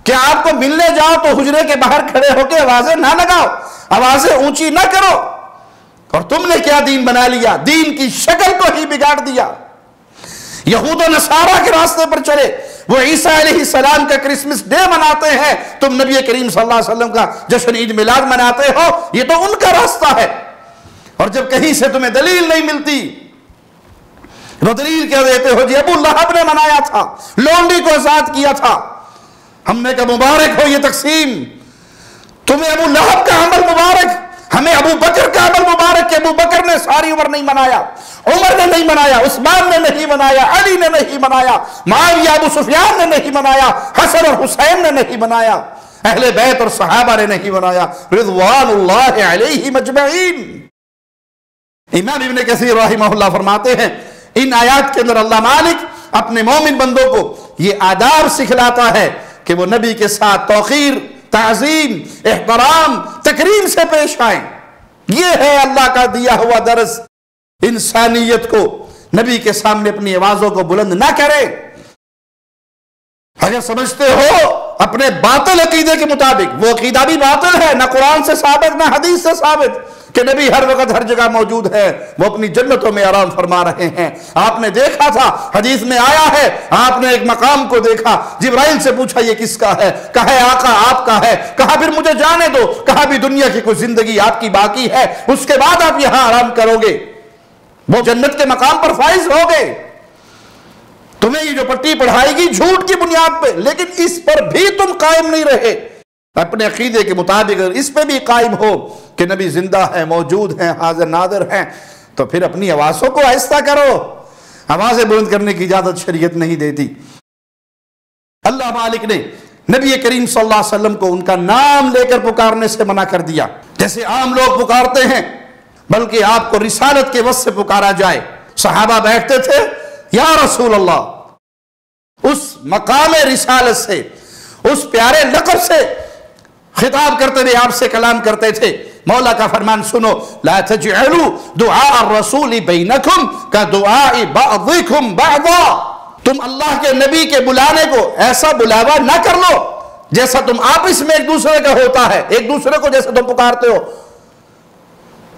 کہ آپ کو ملنے جاؤ تو حجرے کے باہر کھڑے ہو کے آوازیں نہ لگاؤ، آوازیں اونچی نہ کرو۔ اور تم نے کیا دین بنا لیا، دین کی شکل کو ہی بگاڑ دیا۔ یہود و نصارہ کے راستے پر چلے، وہ عیسیٰ علیہ السلام کا کرسمس ڈے مناتے ہیں، تم نبی کریم صلی اللہ علیہ وسلم کا جشن عید میلاد مناتے ہو، یہ تو ان کا راستہ ہے۔ اور جب کہیں سے تمہیں دلیل نہیں ملتی تو دلیل کیا دیتے ہو؟ جی ابو لہب نے منایا تھا، لونڈی کو آزاد کیا تھا۔ ہم نے کہا مبارک ہو یہ تقسیم، تمہیں ابو لہب کا عمل مبارک، ہمیں ابو بکر کا عمل مبارک کہ ابو بکر نے ساری عمر نہیں منایا، عمر نے نہیں منایا، عثمان نے نہیں منایا، علی نے نہیں منایا، معاویہ ابو سفیان نے نہیں منایا، حسن اور حسین نے نہیں منایا، اہل بیت اور صحابہ نے نہیں منایا، رضوان اللہ علیہم اجمعین۔ امام ابن کثیر رحمہ اللہ فرماتے ہیں ان آیات کے اندر اللہ مالک اپنے مومن بندوں کو یہ آداب سکھلاتا ہے کہ وہ نبی کے ساتھ توقیر، تعظیم، احترام، تکریم سے پیش آئیں۔ یہ ہے اللہ کا دیا ہوا درس، انسانیت کو نبی کے سامنے اپنی آوازوں کو بلند نہ کرے۔ اگر سمجھتے ہو اپنے باطل عقیدے کے مطابق، وہ عقیدہ بھی باطل ہے، نہ قرآن سے ثابت نہ حدیث سے ثابت، کہ نبی ہر وقت ہر جگہ موجود ہے، وہ اپنی جنتوں میں آرام فرما رہے ہیں۔ آپ نے دیکھا تھا، حدیث میں آیا ہے، آپ نے ایک مقام کو دیکھا، جبرائیل سے پوچھا یہ کس کا ہے؟ کہا ہے آقا آپ کا ہے۔ کہا پھر مجھے جانے دو۔ کہا بھی دنیا کی کوئی زندگی آپ کی باقی ہے، اس کے بعد آپ یہاں آرام کرو گے، وہ جنت کے مقام پر فائز ہوگے۔ تمہیں یہ جو پٹی پڑھائے گی جھوٹ کی بنیاد پہ، لیکن اس پر بھی تم قائم نہیں رہے، اپنے عقیدے کے مطابق اس پہ بھی قائم ہو کہ نبی زندہ ہے، موجود ہیں، حاضر ناظر ہیں، تو پھر اپنی آوازوں کو آہستہ کرو۔ آوازیں بلند کرنے کی اجازت شریعت نہیں دیتی۔ اللہ مالک نے نبی کریم صلی اللہ علیہ وسلم کو ان کا نام لے کر پکارنے سے منع کر دیا، جیسے عام لوگ پکارتے ہیں، بلکہ آپ کو رسالت کے وصف سے پکارا جائے۔ صحابہ بیٹھتے تھے، یا رسول اللہ، اس مقام رسالت سے، اس پیارے لقب سے خطاب کرتے ہوئے آپ سے کلام کرتے تھے۔ مولا کا فرمان سنو، لا تجعلوا دعاء الرسول بینکم کدعاء بعضکم بعضا، تم اللہ کے نبی کے بلانے کو ایسا بلاوا نہ کر لو جیسا تم آپس میں ایک دوسرے کا ہوتا ہے، ایک دوسرے کو جیسے تم پکارتے ہو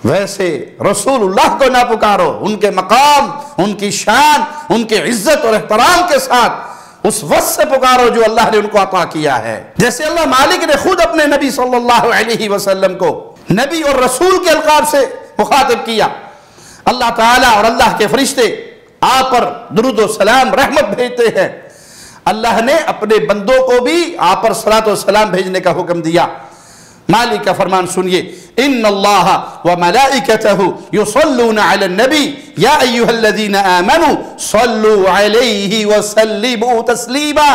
ویسے رسول اللہ کو نہ پکارو۔ ان کے مقام، ان کی شان، ان کی عزت اور احترام کے ساتھ اس وصف سے پکارو جو اللہ نے ان کو عطا کیا ہے۔ جیسے اللہ مالک نے خود اپنے نبی صلی اللہ علیہ وسلم کو نبی اور رسول کے القاب سے مخاطب کیا۔ اللہ تعالیٰ اور اللہ کے فرشتے آپ پر درود و سلام رحمت بھیجتے ہیں، اللہ نے اپنے بندوں کو بھی آپ پر صلاۃ و سلام بھیجنے کا حکم دیا۔ مالک کا فرمان سنیے، ان اللہ وملائکتہ یصلون علی النبی یا ایھا الذین آمنوا صلوا علیہ وسلموا تسلیما۔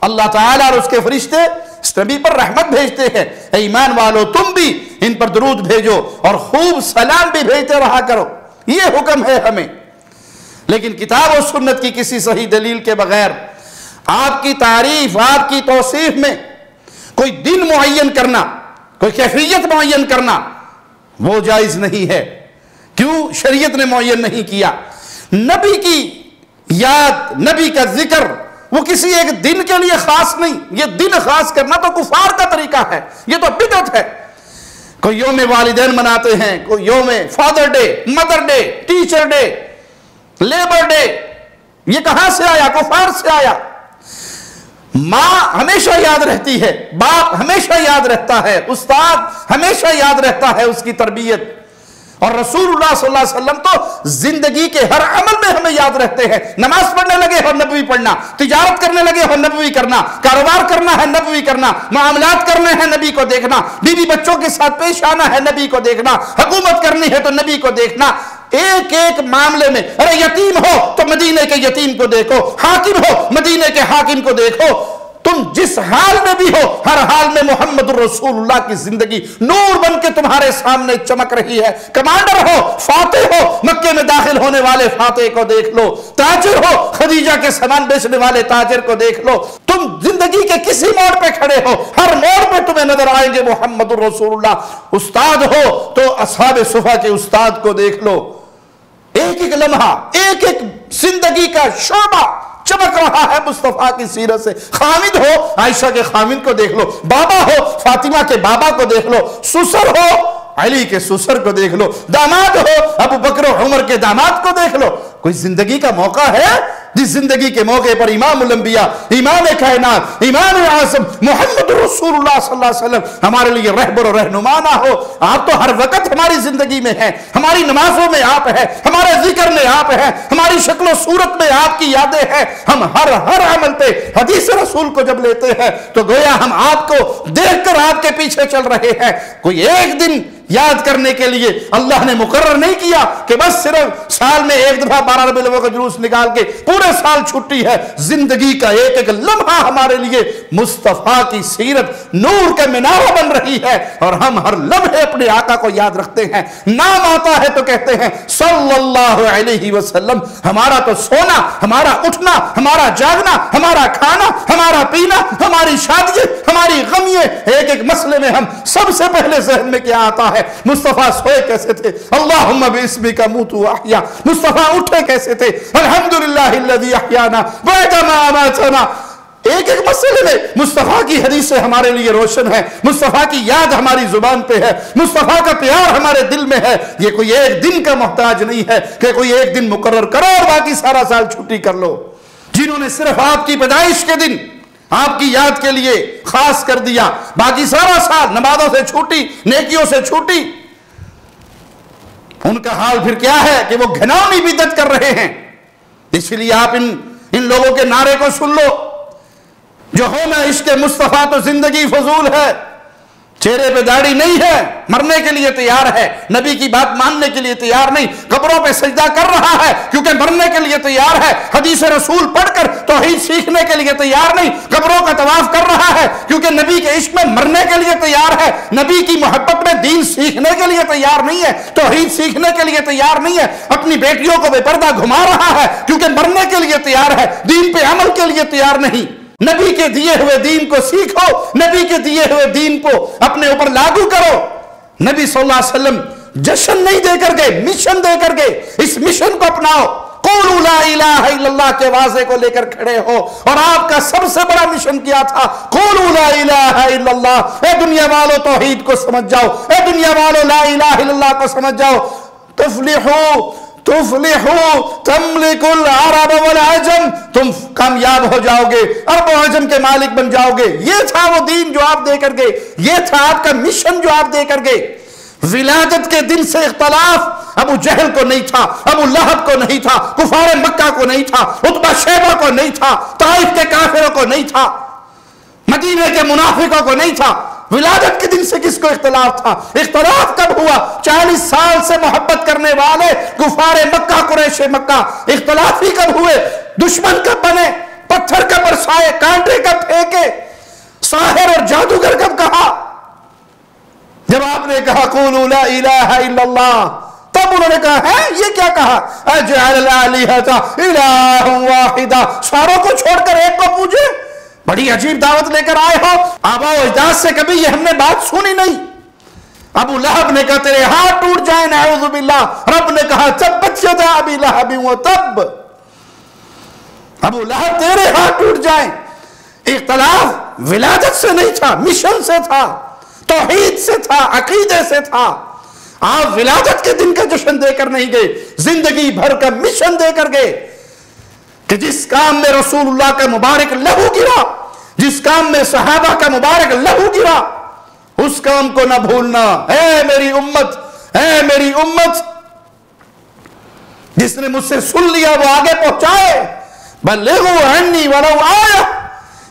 اللہ تعالیٰ اور اس کے فرشتے اس نبی پر رحمت بھیجتے ہیں، اے ایمان والو تم بھی ان پر درود بھیجو اور خوب سلام بھی بھیجتے رہا کرو، یہ حکم ہے ہمیں۔ لیکن کتاب و سنت کی کسی صحیح دلیل کے بغیر آپ کی تعریف، آپ کی توصیف میں کوئی دن معین کرنا، کوئی کیفیت معین کرنا وہ جائز نہیں ہے۔ کیوں شریعت نے معین نہیں کیا؟ نبی کی یاد، نبی کا ذکر وہ کسی ایک دن کے لیے خاص نہیں، یہ دن خاص کرنا تو کفار کا طریقہ ہے، یہ تو بدعت ہے۔ کوئی یوم والدین مناتے ہیں، کوئی یوم father day, mother day, teacher day, labour day, یہ کہاں سے آیا؟ کفار سے آیا۔ ماں ہمیشہ یاد رہتی ہے، باپ ہمیشہ یاد رہتا ہے، استاد ہمیشہ یاد رہتا ہے اس کی تربیت، اور رسول اللہ صلی اللہ علیہ وسلم تو زندگی کے ہر عمل میں ہمیں یاد رہتے ہیں۔ نماز پڑھنے لگے ہو نبوی پڑھنا، تجارت کرنے لگے ہو نبوی کرنا، کاروبار کرنا ہے نبوی کرنا، معاملات کرنے ہیں نبی کو دیکھنا، بیوی بچوں کے ساتھ پیش آنا ہے نبی کو دیکھنا، حکومت کرنی ہے تو نبی کو دیکھنا۔ ایک ایک معاملے میں، ارے یتیم ہو تو مدینے کے یتیم کو دیکھو، حاکم ہو مدینے کے حاکم کو دیکھو، تم جس حال میں بھی ہو ہر حال میں محمد الرسول اللہ کی زندگی نور بن کے تمہارے سامنے چمک رہی ہے۔ کمانڈر ہو، فاتح ہو، مکے میں داخل ہونے والے فاتح کو دیکھ لو، تاجر ہو، خدیجہ کے سامان بیچنے والے تاجر کو دیکھ لو، تم زندگی کے کسی موڑ پہ کھڑے ہو، ہر موڑ پہ تمہیں نظر آئیں گے محمد الرسول اللہ۔ استاد ہو تو اصحاب صفا کے استاد کو دیکھ لو، ایک ایک لمحہ، ایک ایک زندگی کا شعبہ چمک رہا ہے مصطفیٰ کی سیرت سے۔ خامد ہو، عائشہ کے خامد کو دیکھ لو، بابا ہو، فاطمہ کے بابا کو دیکھ لو، سسر ہو، علی کے سسر کو دیکھ لو، داماد ہو، ابو بکر و عمر کے داماد کو دیکھ لو۔ کوئی زندگی کا موقع ہے جس زندگی کے موقع پر امام الانبیاء، امام کائنات، امام اعظم محمد رسول اللہ صلی اللہ علیہ وسلم ہمارے لیے رہبر و رہنما نہ ہو؟ آپ تو ہر وقت ہماری زندگی میں ہیں، ہماری نمازوں میں آپ ہیں، ہمارے ذکر میں آپ ہیں، ہماری شکل و صورت میں آپ کی یادیں ہیں۔ ہم ہر عمل پہ حدیث رسول کو جب لیتے ہیں تو گویا ہم آپ کو دیکھ کر آپ کے پیچھے چل رہے ہیں۔ کوئی ایک دن یاد کرنے کے لیے اللہ نے مقرر نہیں کیا کہ بس صرف سال میں ایک دفعہ 12 ربیع الاول کا جلوس نکال کے پورے سال چھٹی ہے۔ زندگی کا ایک ایک لمحہ ہمارے لیے مصطفیٰ کی سیرت نور کا مینارہ بن رہی ہے، اور ہم ہر لمحے اپنے آقا کو یاد رکھتے ہیں۔ نام آتا ہے تو کہتے ہیں صلی اللہ علیہ وسلم۔ ہمارا تو سونا، ہمارا اٹھنا، ہمارا جاگنا، ہمارا کھانا، ہمارا پینا، ہماری شادی، ہماری غمیے، ایک ایک مسئلے میں ہم سب سے پہلے ذہن میں کیا آتا ہے؟ مصطفیٰ سوئے کیسے تھے؟ اللہم باسمک اموت واحیا۔ مصطفیٰ اٹھے کیسے تھے؟ الحمدللہ الذی احیانا بعد ما اماتنا۔ ایک ایک مسئلے میں مصطفیٰ کی حدیثیں ہمارے لیے روشن ہیں، مصطفیٰ کی یاد ہماری زبان پہ ہے، مصطفیٰ کا پیار ہمارے دل میں ہے۔ یہ کوئی ایک دن کا محتاج نہیں ہے کہ کوئی ایک دن مقرر کرو اور باقی سارا سال چھٹی کر لو۔ جنہوں نے صرف آپ کی پیدائش کے دن آپ کی یاد کے لیے خاص کر دیا، باقی سارا سال نمازوں سے چھوٹی، نیکیوں سے چھوٹی، ان کا حال پھر کیا ہے کہ وہ گھناؤنی بدعت کر رہے ہیں۔ اس لیے آپ ان لوگوں کے نعرے کو سن لو، جو ہونا عشق مصطفیٰ تو زندگی فضول ہے، چہرے پہ داڑھی نہیں ہے، مرنے کے لیے تیار ہے، نبی کی بات ماننے کے لیے تیار نہیں، قبروں پہ سجدہ کر رہا ہے کیونکہ مرنے کے لیے تیار ہے، حدیث رسول پڑھ کر توحید سیکھنے کے لیے تیار نہیں، قبروں کا طواف کر رہا ہے کیونکہ نبی کے عشق میں مرنے کے لیے تیار ہے، نبی کی محبت میں دین سیکھنے کے لیے تیار نہیں ہے، توحید سیکھنے کے لیے تیار نہیں ہے، اپنی بیٹیوں کو بے پردہ گھما رہا ہے کیونکہ مرنے کے لیے تیار ہے، دین پہ عمل کے لیے تیار نہیں۔ نبی کے دیے ہوئے دین کو سیکھو، نبی کے دیے ہوئے دین کو اپنے اوپر لاگو کرو۔ نبی صلی اللہ علیہ وسلم جشن نہیں دے کر گئے، مشن دے کر گئے، اس مشن کو اپناؤ۔ قولوا لا الہ الا اللہ کے واضح کو لے کر کھڑے ہو، اور آپ کا سب سے بڑا مشن کیا تھا؟ قولوا لا الہ الا اللہ۔ اے دنیا والو توحید کو سمجھ جاؤ، اے دنیا والو لا الہ الا اللہ کو سمجھ جاؤ۔ تفلحو تملک العرب والعجم، تم کامیاب ہو جاؤ گے، عرب و عجم کے مالک بن جاؤ گے۔ یہ تھا وہ دین جو آپ دے کر گئے، یہ تھا آپ کا مشن جو آپ دے کر گئے۔ ولادت کے دن سے اختلاف ابو جہل کو نہیں تھا، ابو لہب کو نہیں تھا، کفار مکہ کو نہیں تھا، عتبہ شیبہ کو نہیں تھا، طائف کے کافروں کو نہیں تھا، مدینے کے منافقوں کو نہیں تھا۔ ولادت کے دن سے کس کو اختلاف تھا؟ اختلاف کب ہوا؟ 40 سال سے محبت کرنے والے کفار مکہ، قریش مکہ اختلافی کب ہوئے؟ دشمن کب بنے؟ پتھر کب برسائے، کانٹے کب پھینکے، ساحر اور جادوگر کب کہا؟ جب آپ نے کہا قولوا لا الہ الا اللہ، تب انہوں نے کہا ہے یہ کیا کہا؟ اجعل الالہۃ الہ واحدہ، ساروں کو چھوڑ کر ایک کو پوجے؟ بڑی عجیب دعوت لے کر آئے ہو، آبا و اجداد سے کبھی یہ ہم نے بات سنی نہیں۔ ابو لہب نے کہا تیرے ہاتھ ٹوٹ جائیں نعوذ باللہ، رب نے کہا تبت یدا ابی لہب وتب، ابو لہب تیرے ہاتھ ٹوٹ جائیں۔ اختلاف ولادت سے نہیں تھا، مشن سے تھا، توحید سے تھا، عقیدے سے تھا۔ آپ ولادت کے دن کا جشن دے کر نہیں گئے، زندگی بھر کا مشن دے کر گئے کہ جس کام میں رسول اللہ کا مبارک لہو گرا، جس کام میں صحابہ کا مبارک لہو گرا، اس کام کو نہ بھولنا۔ اے میری امت، اے میری امت، جس نے مجھ سے سن لیا وہ آگے پہنچائے۔ بلغوا عنی ولو آیہ،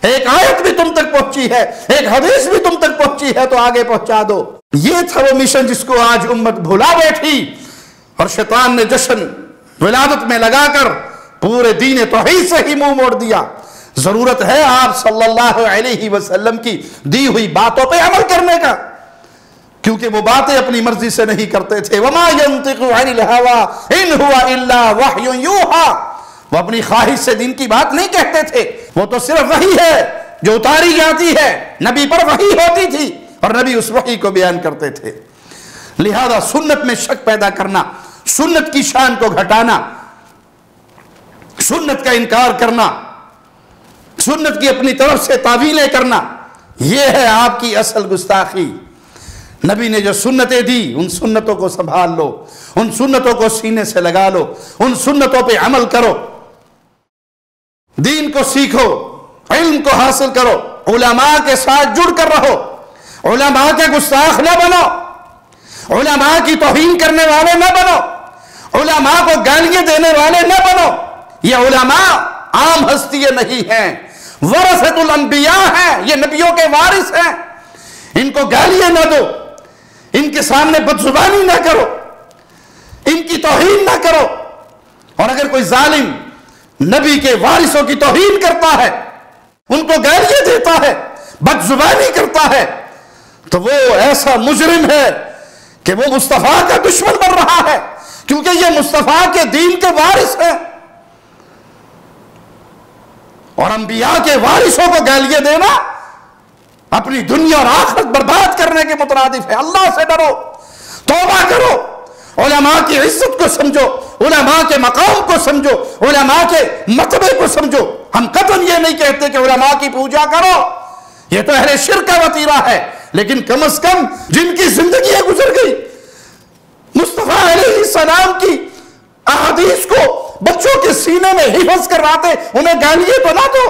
ایک آیت بھی تم تک پہنچی ہے، ایک حدیث بھی تم تک پہنچی ہے تو آگے پہنچا دو۔ یہ تھا وہ مشن جس کو آج امت بھولا بیٹھی، اور شیطان نے جشن ولادت میں لگا کر پورے دین توحید سے ہی منہ موڑ دیا۔ ضرورت ہے آپ صلی اللہ علیہ وسلم کی دی ہوئی باتوں پہ عمل کرنے کا، کیونکہ وہ باتیں اپنی مرضی سے نہیں کرتے تھے۔ وما ينطق عن الهوى ان هو الا وحی یوحى، وہ اپنی خواہش سے دین کی بات نہیں کہتے تھے، وہ تو صرف وحی ہے جو اتاری جاتی ہے، نبی پر وحی ہوتی تھی اور نبی اس وحی کو بیان کرتے تھے۔ لہذا سنت میں شک پیدا کرنا، سنت کی شان کو گھٹانا، سنت کا انکار کرنا، سنت کی اپنی طرف سے تعویلیں کرنا، یہ ہے آپ کی اصل گستاخی۔ نبی نے جو سنتیں دی ان سنتوں کو سنبھال لو، ان سنتوں کو سینے سے لگا لو، ان سنتوں پہ عمل کرو، دین کو سیکھو، علم کو حاصل کرو، علماء کے ساتھ جڑ کر رہو، علماء کے گستاخ نہ بنو، علماء کی توہین کرنے والے نہ بنو، علماء کو گالیاں دینے والے نہ بنو۔ یہ علماء عام ہستیاں نہیں ہیں، ورثۃ الانبیاء ہیں، یہ نبیوں کے وارث ہیں۔ ان کو گالیاں نہ دو، ان کے سامنے بدزبانی نہ کرو، ان کی توہین نہ کرو۔ اور اگر کوئی ظالم نبی کے وارثوں کی توہین کرتا ہے، ان کو گالیاں دیتا ہے، بدزبانی کرتا ہے، تو وہ ایسا مجرم ہے کہ وہ مصطفیٰ کا دشمن بن رہا ہے، کیونکہ یہ مصطفیٰ کے دین کے وارث ہیں۔ اور انبیاء کے وارثوں کو گالیاں دینا اپنی دنیا اور آخرت برباد کرنے کے مترادف ہے۔ اللہ سے ڈرو، توبہ کرو، علماء کی عزت کو سمجھو، علماء کے مقام کو سمجھو، علماء کے مرتبے کو سمجھو۔ ہم قطعاً یہ نہیں کہتے کہ علماء کی پوجا کرو، یہ تو اہل شرک کا وتیرہ ہے، لیکن کم از کم جن کی زندگیاں گزر گئی، مصطفیٰ علیہ السلام کی احادیث کو بچوں کے سینے میں حفظ کرواتے، انہیں گالیاں تو نہ دو،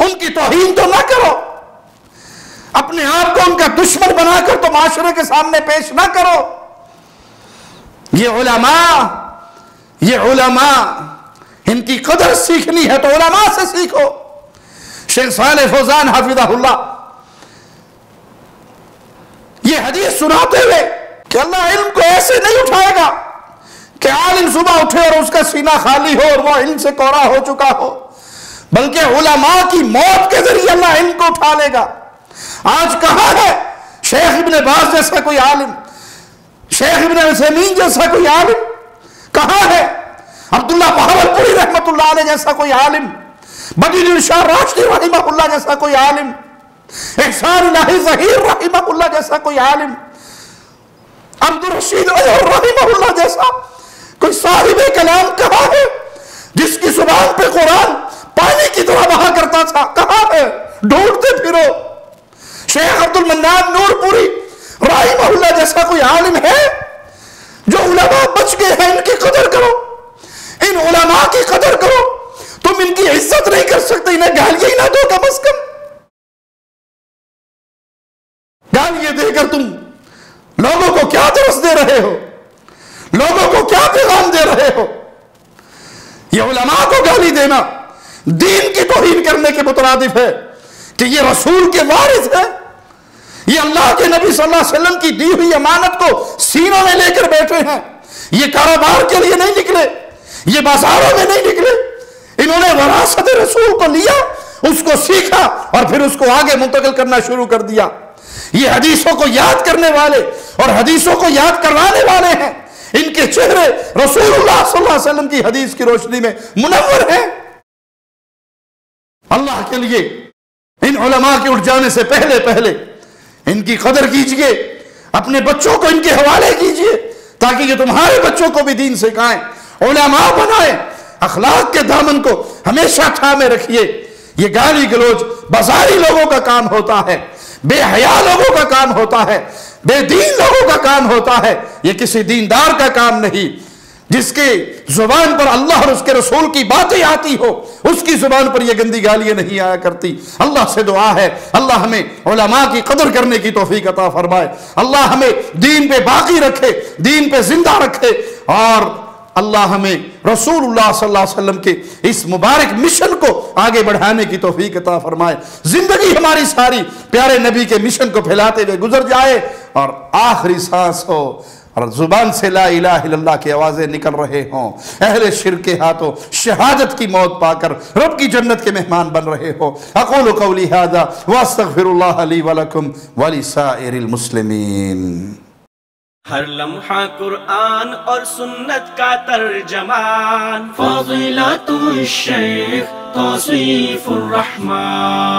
ان کی توہین تو نہ کرو، اپنے آپ کو ان کا دشمن بنا کر تو معاشرے کے سامنے پیش نہ کرو۔ یہ علماء ان کی قدر سیکھنی ہے تو علماء سے سیکھو۔ شیخ صالح فوزان حفظہ اللہ یہ حدیث سناتے ہوئے کہ اللہ علم کو ایسے نہیں اٹھائے گا کہ عالم صبح اٹھے اور اس کا سینہ خالی ہو اور وہ علم سے کوڑا ہو چکا ہو، بلکہ علماء کی موت کے ذریعے اللہ علم کو اٹھا لے گا۔ آج کہاں ہے شیخ ابن باز جیسا کوئی عالم، شیخ ابن عثیمین جیسا کوئی عالم؟ کہاں ہے عبداللہ بہاولپوری رحمت اللہ علیہ جیسا کوئی عالم، بدیع الشاہ راشدی رحمہ اللہ جیسا کوئی عالم، احسان الہی ظہیر رحمہ اللہ جیسا کوئی عالم، عبدالرشید اظہر رحمہ اللہ جیسا کوئی صاحب کلام کہاں ہے جس کی زبان پہ قرآن پانی کی طرح بہا کرتا تھا؟ کہاں ہے؟ ڈھونڈتے پھرو۔ شیخ عبد المنان نور پوری رحمہ اللہ جیسا کوئی عالم ہے؟ جو علماء بچ گئے ہیں ان کی قدر کرو، ان علماء کی قدر کرو۔ تم ان کی عزت نہیں کر سکتے، انہیں گالیاں ہی نہ دو کم از کم۔ گالیاں دے کر تم لوگوں کو کیا درس دے رہے ہو؟ لوگوں کو کیا پیغام دے رہے ہو؟ یہ علماء کو گالی دینا دین کی توہین کرنے کے مترادف ہے کہ یہ رسول کے وارث ہے، یہ اللہ کے نبی صلی اللہ علیہ وسلم کی دی ہوئی امانت کو سینوں میں لے کر بیٹھے ہیں۔ یہ کاروبار کے لیے نہیں نکلے، یہ بازاروں میں نہیں نکلے، انہوں نے وراثت رسول کو لیا، اس کو سیکھا اور پھر اس کو آگے منتقل کرنا شروع کر دیا۔ یہ حدیثوں کو یاد کرنے والے اور حدیثوں کو یاد کروانے والے ہیں، ان کے چہرے رسول اللہ صلی اللہ علیہ وسلم کی حدیث کی روشنی میں منور ہیں۔ اللہ کے لیے ان علماء کے اٹھ جانے سے پہلے ان کی قدر کیجئے، اپنے بچوں کو ان کے حوالے کیجئے تاکہ یہ تمہارے بچوں کو بھی دین سکھائیں، علماء بنائیں، اخلاق کے دامن کو ہمیشہ تھامے رکھیے۔ یہ گالی گلوچ بازاری لوگوں کا کام ہوتا ہے، بے حیا لوگوں کا کام ہوتا ہے، بے دین لوگوں کا کام ہوتا ہے، یہ کسی دیندار کا کام نہیں۔ جس کے زبان پر اللہ اور اس کے رسول کی باتیں آتی ہو، اس کی زبان پر یہ گندی گالیاں نہیں آیا کرتی۔ اللہ سے دعا ہے اللہ ہمیں علماء کی قدر کرنے کی توفیق عطا فرمائے، اللہ ہمیں دین پہ باقی رکھے، دین پہ زندہ رکھے، اور اللہ ہمیں رسول اللہ صلی اللہ علیہ وسلم کے اس مبارک مشن کو آگے بڑھانے کی توفیق عطا فرمائے۔ زندگی ہماری ساری پیارے نبی کے مشن کو پھیلاتے ہوئے گزر جائے، اور آخری سانس ہو اور زبان سے لا الہ الا اللہ کی آوازیں نکل رہے ہوں، اہل شرک کے ہاتھوں شہادت کی موت پا کر رب کی جنت کے مہمان بن رہے ہو۔ اقول قولی ھذا واستغفر اللہ لی ولکم ولسائر المسلمین۔ ہر لمحہ قرآن اور سنت کا ترجمان، فضیلت الشیخ توصیف الرحمان۔